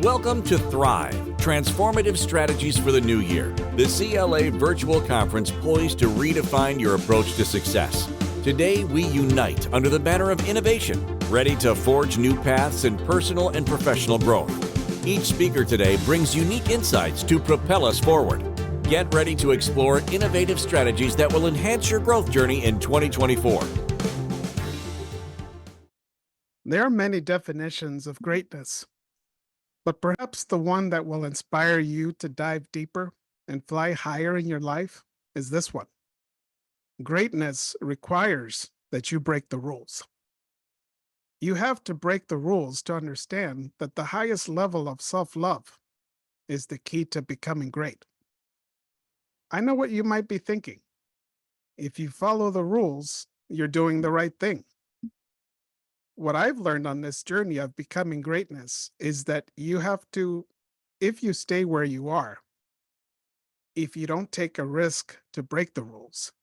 Welcome to Thrive, Transformative Strategies for the New Year, the CLA virtual conference poised to redefine your approach to success. Today, we unite under the banner of innovation, ready to forge new paths in personal and professional growth. Each speaker today brings unique insights to propel us forward. Get ready to explore innovative strategies that will enhance your growth journey in 2024. There are many definitions of greatness, but perhaps the one that will inspire you to dive deeper and fly higher in your life is this one. Greatness requires that you break the rules. You have to break the rules to understand that the highest level of self-love is the key to becoming great. I know what you might be thinking. If you follow the rules, you're doing the right thing. What I've learned on this journey of becoming greatness is that you have to, if you stay where you are, if you don't take a risk to break the rules,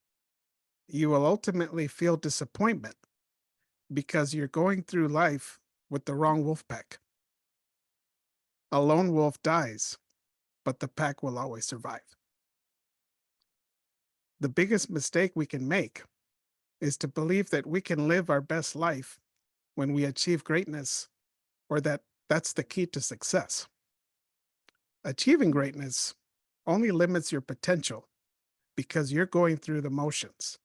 you will ultimately feel disappointment because you're going through life with the wrong wolf pack. A lone wolf dies, but the pack will always survive. The biggest mistake we can make is to believe that we can live our best life when we achieve greatness, or that that's the key to success. Achieving greatness only limits your potential because you're going through the motions,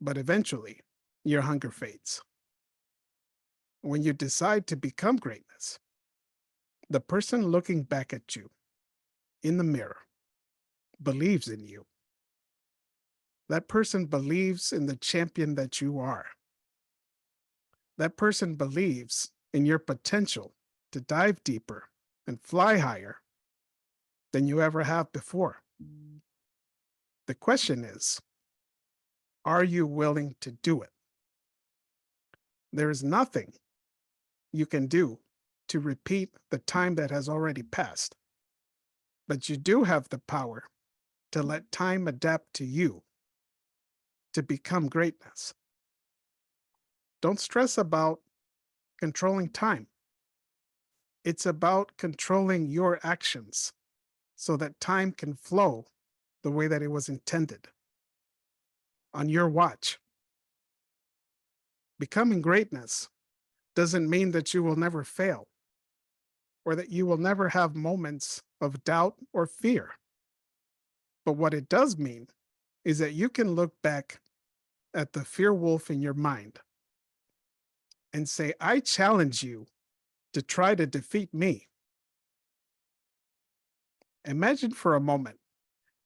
but eventually your hunger fades. When you decide to become greatness, the person looking back at you in the mirror believes in you. That person believes in the champion that you are. That person believes in your potential to dive deeper and fly higher than you ever have before. The question is, are you willing to do it? There is nothing you can do to repeat the time that has already passed, but you do have the power to let time adapt to you to become greatness. Don't stress about controlling time. It's about controlling your actions so that time can flow the way that it was intended on your watch. Becoming greatness doesn't mean that you will never fail or that you will never have moments of doubt or fear. But what it does mean is that you can look back at the fear wolf in your mind and say, I challenge you to try to defeat me. Imagine for a moment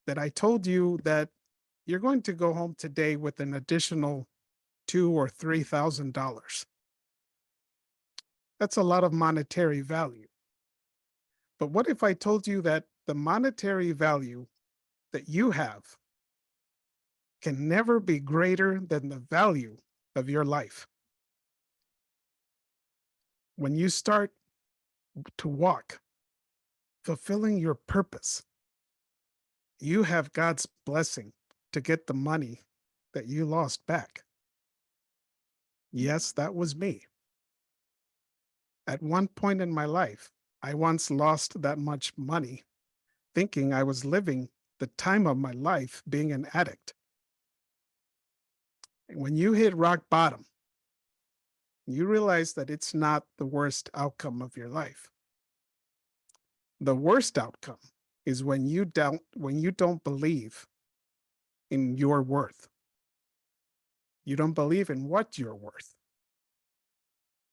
that I told you that you're going to go home today with an additional $2,000 or $3,000. That's a lot of monetary value. But what if I told you that the monetary value that you have can never be greater than the value of your life? When you start to walk, fulfilling your purpose, you have God's blessing to get the money that you lost back. Yes, that was me. At one point in my life, I once lost that much money, thinking I was living the time of my life being an addict. And when you hit rock bottom, you realize that it's not the worst outcome of your life. The worst outcome is when you don't believe in your worth. You don't believe in what you're worth.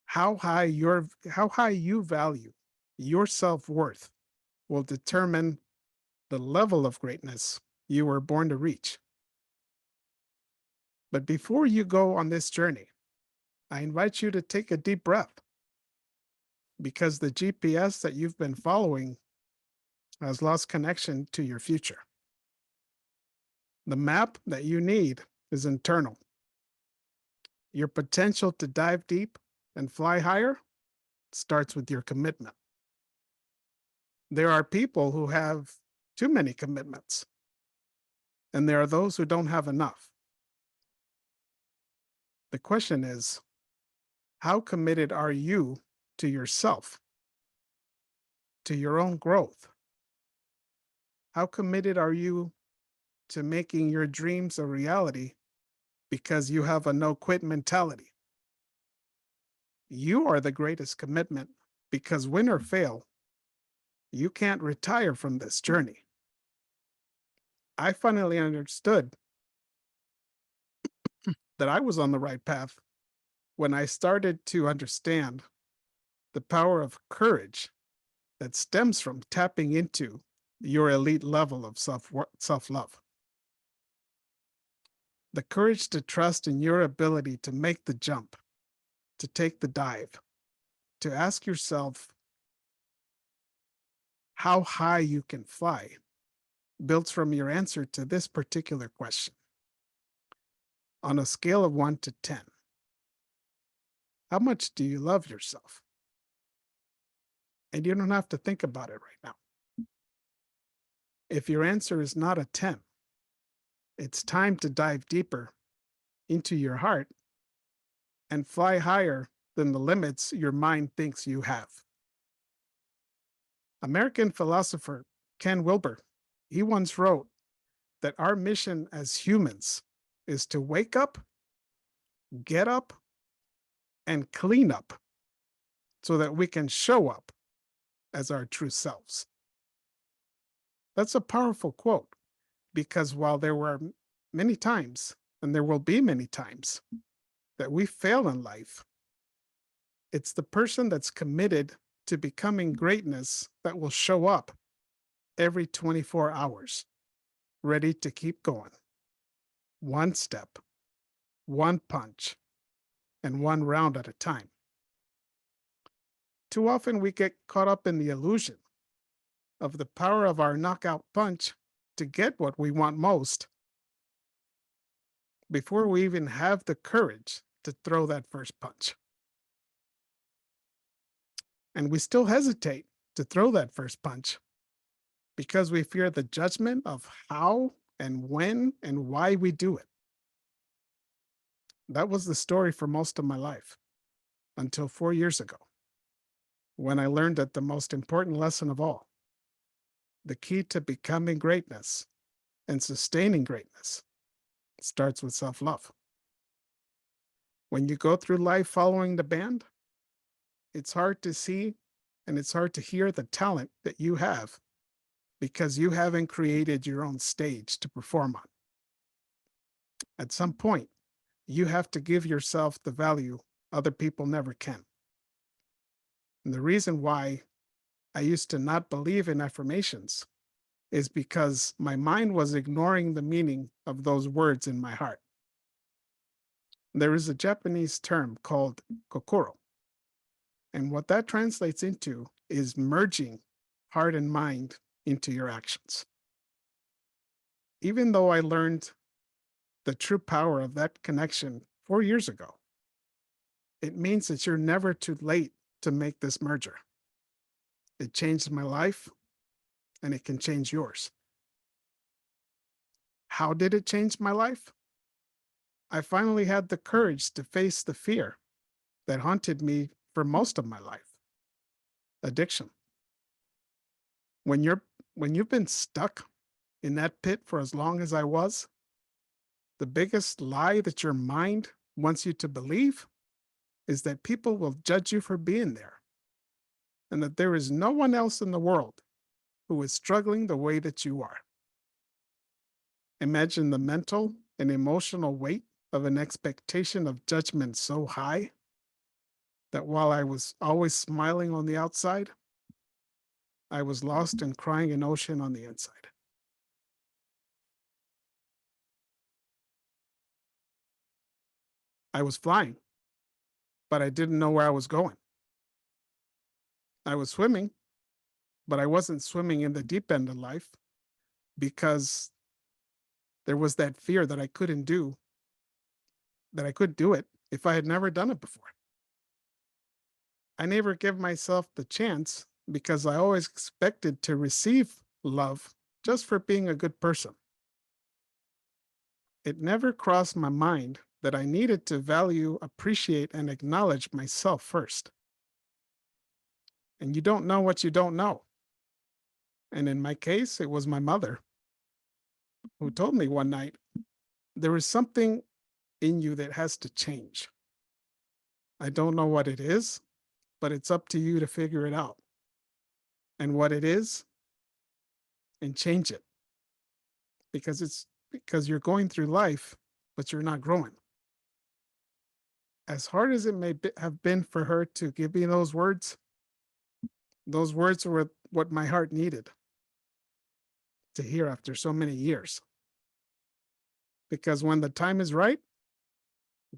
How high you value your self-worth will determine the level of greatness you were born to reach. But before you go on this journey, I invite you to take a deep breath, because the GPS that you've been following has lost connection to your future. The map that you need is internal. Your potential to dive deep and fly higher starts with your commitment. There are people who have too many commitments, and there are those who don't have enough. The question is, how committed are you to yourself? to your own growth? How committed are you to making your dreams a reality because you have a no quit mentality? You are the greatest commitment because win or fail, you can't retire from this journey. I finally understood that I was on the right path when I started to understand the power of courage that stems from tapping into your elite level of self love. The courage to trust in your ability to make the jump, to take the dive, to ask yourself how high you can fly builds from your answer to this particular question. On a scale of 1 to 10, how much do you love yourself? And you don't have to think about it right now. If your answer is not a 10, it's time to dive deeper into your heart and fly higher than the limits your mind thinks you have. American philosopher Ken Wilber, he once wrote that our mission as humans is to wake up, get up, and clean up so that we can show up as our true selves. That's a powerful quote because while there were many times, and there will be many times, that we fail in life, it's the person that's committed to becoming greatness that will show up every 24 hours, ready to keep going. One step, one punch, and one round at a time. Too often we get caught up in the illusion of the power of our knockout punch to get what we want most before we even have the courage to throw that first punch. And we still hesitate to throw that first punch because we fear the judgment of how and when and why we do it. That was the story for most of my life until 4 years ago, when I learned that the most important lesson of all, the key to becoming greatness and sustaining greatness, starts with self-love. When you go through life following the band, it's hard to see and it's hard to hear the talent that you have because you haven't created your own stage to perform on. At some point, you have to give yourself the value other people never can. And the reason why I used to not believe in affirmations is because my mind was ignoring the meaning of those words in my heart. There is a Japanese term called kokoro. And what that translates into is merging heart and mind into your actions. Even though I learned the true power of that connection 4 years ago, it means that you're never too late to make this merger. It changed my life, and it can change yours. How did it change my life? I finally had the courage to face the fear that haunted me for most of my life. Addiction. When you've been stuck in that pit for as long as I was, the biggest lie that your mind wants you to believe is that people will judge you for being there, and that there is no one else in the world who is struggling the way that you are. Imagine the mental and emotional weight of an expectation of judgment so high that while I was always smiling on the outside, I was lost and crying an ocean on the inside. I was flying, but I didn't know where I was going. I was swimming, but I wasn't swimming in the deep end of life because there was that fear that I couldn't do it if I had never done it before. I never gave myself the chance because I always expected to receive love just for being a good person. It never crossed my mind that I needed to value, appreciate, and acknowledge myself first. And you don't know what you don't know. And in my case, it was my mother who told me one night, there is something in you that has to change. I don't know what it is, but it's up to you to figure it out and what it is and change it because you're going through life, but you're not growing. As hard as it have been for her to give me those words were what my heart needed to hear after so many years. Because when the time is right,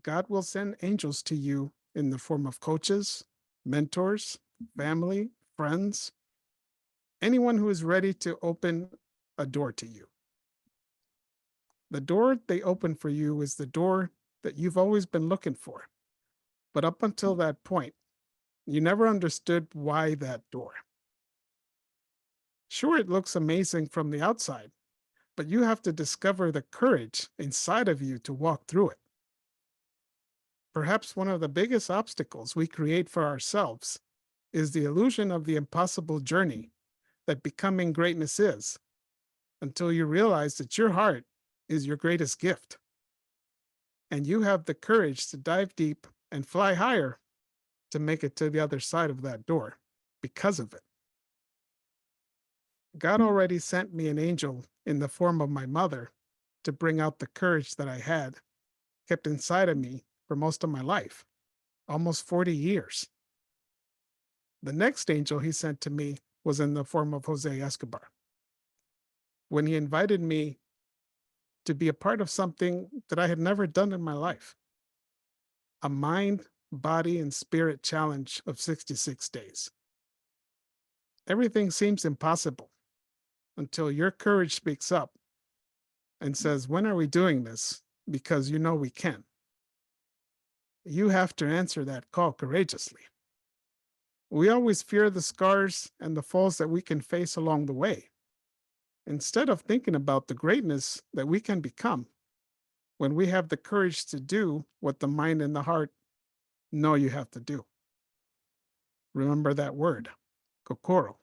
God will send angels to you in the form of coaches, mentors, family, friends, anyone who is ready to open a door to you. The door they open for you is the door that you've always been looking for. But up until that point, you never understood why that door. Sure, it looks amazing from the outside, but you have to discover the courage inside of you to walk through it. Perhaps one of the biggest obstacles we create for ourselves is the illusion of the impossible journey that becoming greatness is, until you realize that your heart is your greatest gift. And you have the courage to dive deep and fly higher to make it to the other side of that door because of it. God already sent me an angel in the form of my mother to bring out the courage that I had kept inside of me for most of my life, almost 40 years. The next angel he sent to me was in the form of Jose Escobar. When he invited me to be a part of something that I had never done in my life, a mind, body, and spirit challenge of 66 days. Everything seems impossible until your courage speaks up and says, when are we doing this? Because you know we can. You have to answer that call courageously. We always fear the scars and the falls that we can face along the way, instead of thinking about the greatness that we can become when we have the courage to do what the mind and the heart know you have to do. Remember that word, kokoro.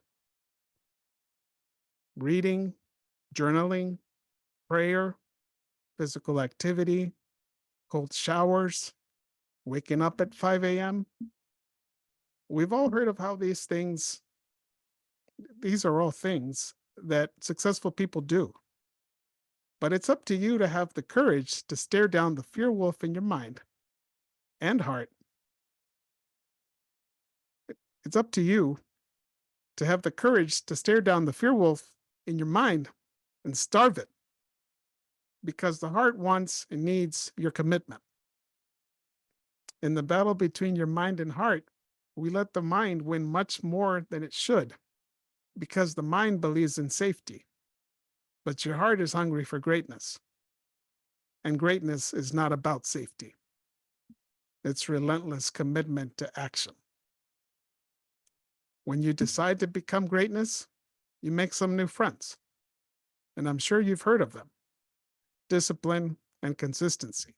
Reading, journaling, prayer, physical activity, cold showers, waking up at 5 a.m. We've all heard of how these are all things that successful people do. But it's up to you to have the courage to stare down the fear wolf in your mind and heart. It's up to you to have the courage to stare down the fear wolf in your mind and starve it. Because the heart wants and needs your commitment. In the battle between your mind and heart, we let the mind win much more than it should, because the mind believes in safety. But your heart is hungry for greatness. And greatness is not about safety. It's relentless commitment to action. When you decide to become greatness, you make some new friends. And I'm sure you've heard of them. Discipline and consistency.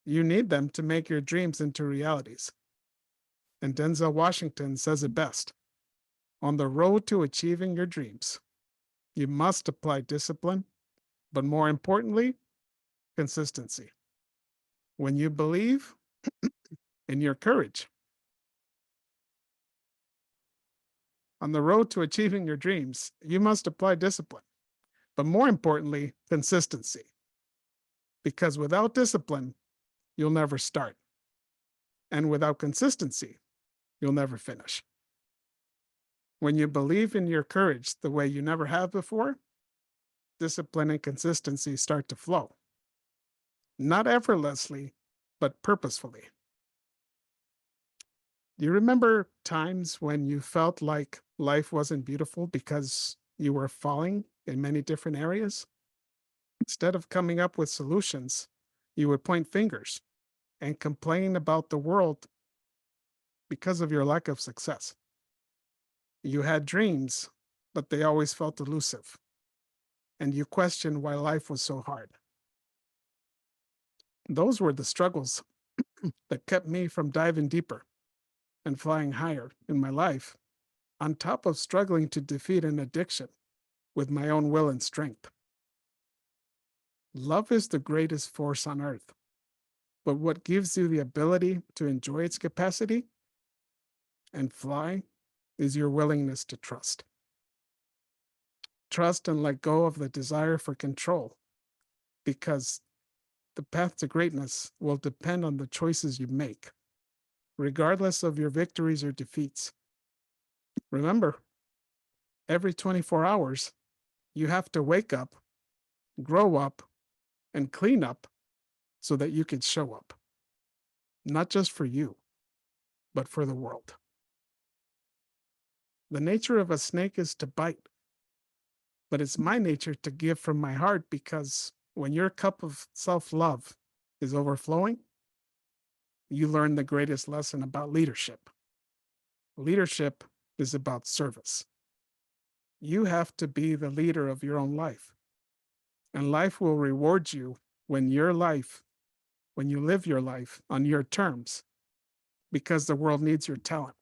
You need them to make your dreams into realities. And Denzel Washington says it best. On the road to achieving your dreams, you must apply discipline, but more importantly, consistency. When you believe in your courage, on the road to achieving your dreams, you must apply discipline, but more importantly, consistency. Because without discipline, you'll never start. And without consistency, you'll never finish. When you believe in your courage the way you never have before, discipline and consistency start to flow. Not effortlessly, but purposefully. Do you remember times when you felt like life wasn't beautiful because you were falling in many different areas? Instead of coming up with solutions, you would point fingers and complain about the world because of your lack of success. You had dreams, but they always felt elusive, and you questioned why life was so hard. Those were the struggles that kept me from diving deeper and flying higher in my life on top of struggling to defeat an addiction with my own will and strength. Love is the greatest force on earth, but what gives you the ability to enjoy its capacity and fly is your willingness to trust. Trust and let go of the desire for control, because the path to greatness will depend on the choices you make, regardless of your victories or defeats. Remember, every 24 hours, you have to wake up, grow up, and clean up so that you can show up, not just for you, but for the world. The nature of a snake is to bite, but it's my nature to give from my heart, because when your cup of self-love is overflowing, you learn the greatest lesson about leadership. Leadership is about service. You have to be the leader of your own life, and life will reward you when you live your life on your terms, because the world needs your talent.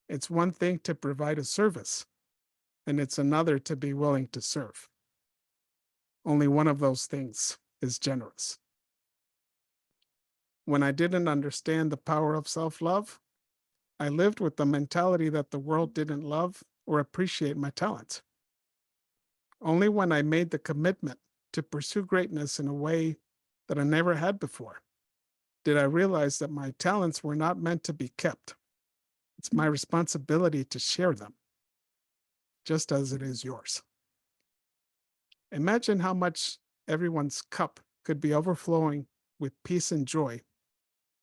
It's one thing to provide a service, and it's another to be willing to serve. Only one of those things is generous. When I didn't understand the power of self-love, I lived with the mentality that the world didn't love or appreciate my talents. Only when I made the commitment to pursue greatness in a way that I never had before did I realize that my talents were not meant to be kept. It's my responsibility to share them, just as it is yours. Imagine how much everyone's cup could be overflowing with peace and joy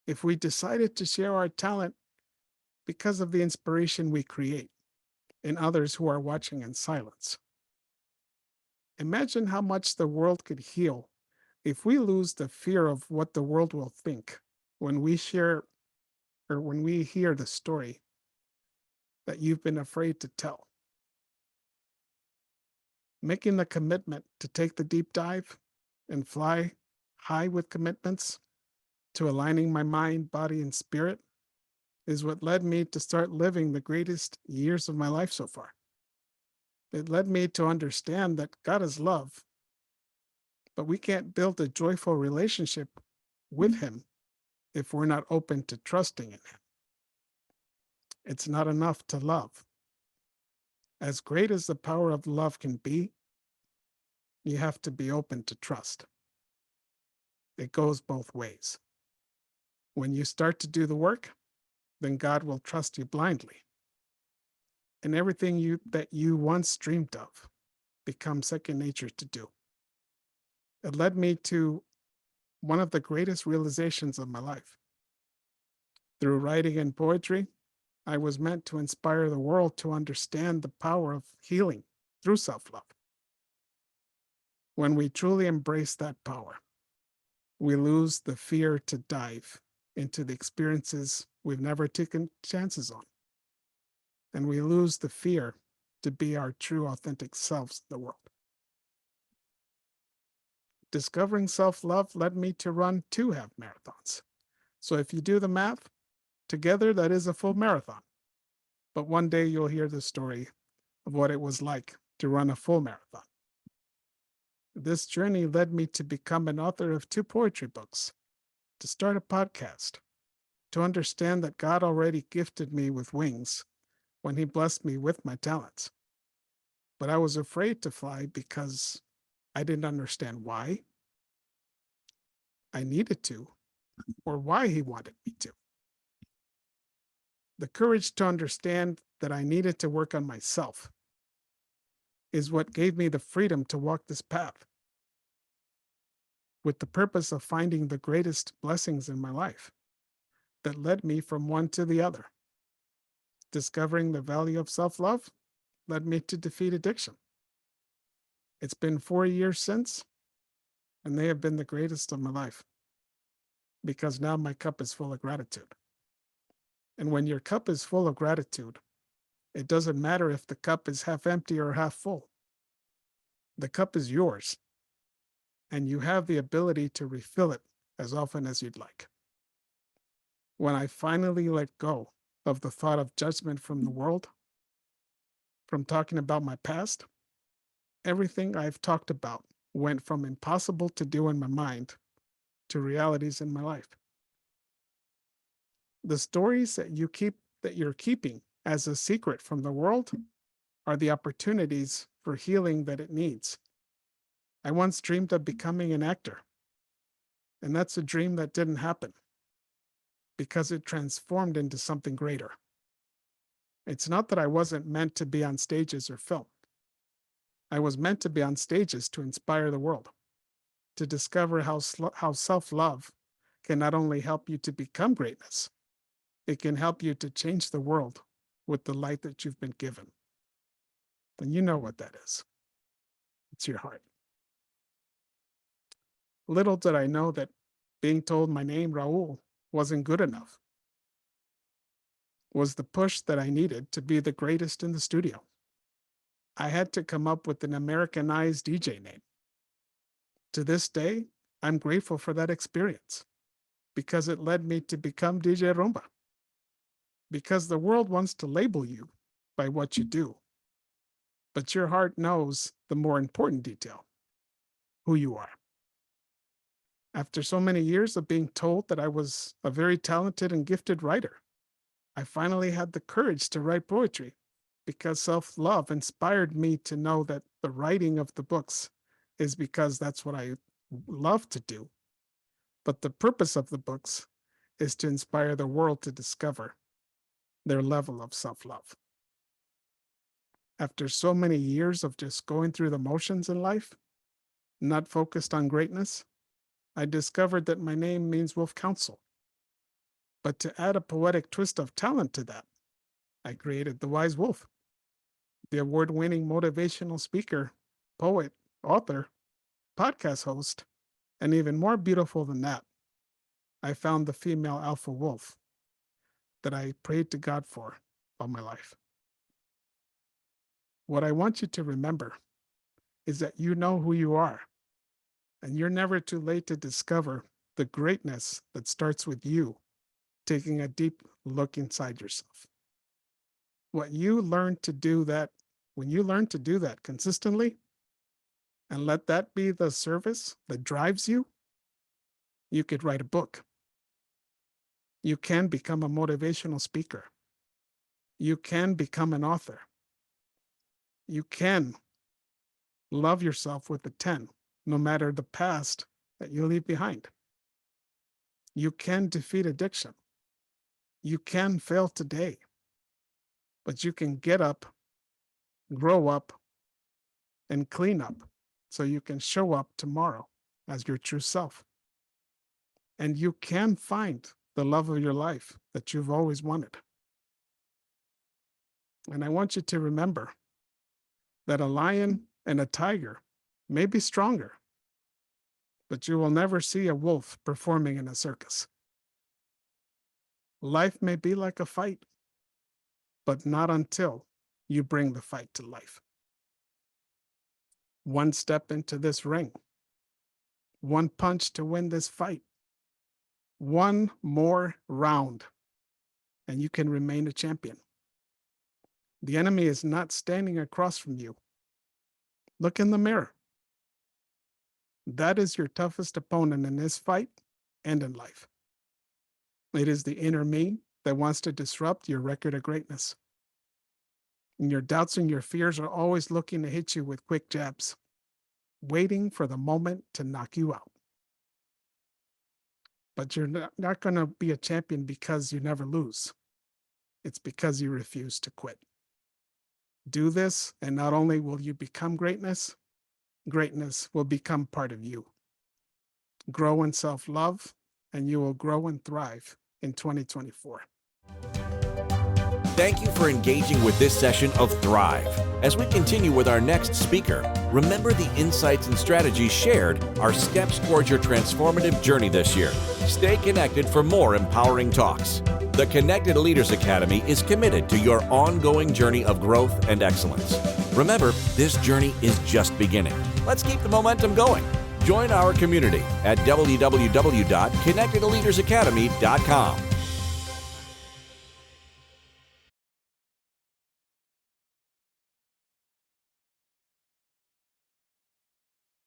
if we decided to share our talent because of the inspiration we create in others who are watching in silence. Imagine how much the world could heal if we lose the fear of what the world will think when we share or when we hear the story that you've been afraid to tell. Making the commitment to take the deep dive and fly high with commitments to aligning my mind, body, and spirit is what led me to start living the greatest years of my life so far. It led me to understand that God is love, but we can't build a joyful relationship with Him if we're not open to trusting in Him. It's not enough to love. As great as the power of love can be, you have to be open to trust. It goes both ways. When you start to do the work, then God will trust you blindly. And everything that you once dreamed of becomes second nature to do. It led me to one of the greatest realizations of my life. Through writing and poetry, I was meant to inspire the world to understand the power of healing through self-love. When we truly embrace that power, we lose the fear to dive into the experiences we've never taken chances on. And we lose the fear to be our true, authentic selves in the world. Discovering self-love led me to run 2 half marathons. So if you do the math, together that is a full marathon. But one day you'll hear the story of what it was like to run a full marathon. This journey led me to become an author of 2 poetry books, to start a podcast, to understand that God already gifted me with wings when He blessed me with my talents. But I was afraid to fly because I didn't understand why I needed to, or why He wanted me to. The courage to understand that I needed to work on myself is what gave me the freedom to walk this path, with the purpose of finding the greatest blessings in my life that led me from one to the other. Discovering the value of self-love led me to defeat addiction. It's been 4 years since, and they have been the greatest of my life, because now my cup is full of gratitude. And when your cup is full of gratitude, it doesn't matter if the cup is half empty or half full. The cup is yours, and you have the ability to refill it as often as you'd like. When I finally let go of the thought of judgment from the world, from talking about my past. Everything I've talked about went from impossible to do in my mind to realities in my life. The stories that you're keeping as a secret from the world are the opportunities for healing that it needs. I once dreamed of becoming an actor, and that's a dream that didn't happen because it transformed into something greater. It's not that I wasn't meant to be on stages or film. I was meant to be on stages to inspire the world, to discover how self-love can not only help you to become greatness, it can help you to change the world with the light that you've been given. And you know what that is. It's your heart. Little did I know that being told my name, Raul, wasn't good enough, was the push that I needed to be the greatest in the studio. I had to come up with an Americanized DJ name. To this day, I'm grateful for that experience because it led me to become DJ Rumba. Because the world wants to label you by what you do, but your heart knows the more important detail, who you are. After so many years of being told that I was a very talented and gifted writer, I finally had the courage to write poetry because self-love inspired me to know that the writing of the books is because that's what I love to do. But the purpose of the books is to inspire the world to discover their level of self-love. After so many years of just going through the motions in life, not focused on greatness, I discovered that my name means wolf counsel. But to add a poetic twist of talent to that, I created the Wise Wolf, the award-winning motivational speaker, poet, author, podcast host, and even more beautiful than that, I found the female alpha wolf that I prayed to God for all my life. What I want you to remember is that you know who you are, and you're never too late to discover the greatness that starts with you taking a deep look inside yourself. When you learn to do that consistently, and let that be the service that drives you, you could write a book. You can become a motivational speaker. You can become an author. You can love yourself with a 10, no matter the past that you leave behind. You can defeat addiction. You can fail today, but you can get up, grow up, and clean up so you can show up tomorrow as your true self. And you can find the love of your life that you've always wanted. And I want you to remember that a lion and a tiger may be stronger, but you will never see a wolf performing in a circus. Life may be like a fight, but not until you bring the fight to life. One step into this ring, one punch to win this fight, one more round, and you can remain a champion. The enemy is not standing across from you. Look in the mirror. That is your toughest opponent in this fight and in life. It is the inner me that wants to disrupt your record of greatness. And your doubts and your fears are always looking to hit you with quick jabs, waiting for the moment to knock you out. But you're not going to be a champion because you never lose. It's because you refuse to quit. Do this, and not only will you become greatness, greatness will become part of you. Grow in self-love, and you will grow and thrive in 2024. Thank you for engaging with this session of Thrive. As we continue with our next speaker, remember the insights and strategies shared are steps towards your transformative journey this year. Stay connected for more empowering talks. The Connected Leaders Academy is committed to your ongoing journey of growth and excellence. Remember, this journey is just beginning. Let's keep the momentum going. Join our community at www.connectedleadersacademy.com.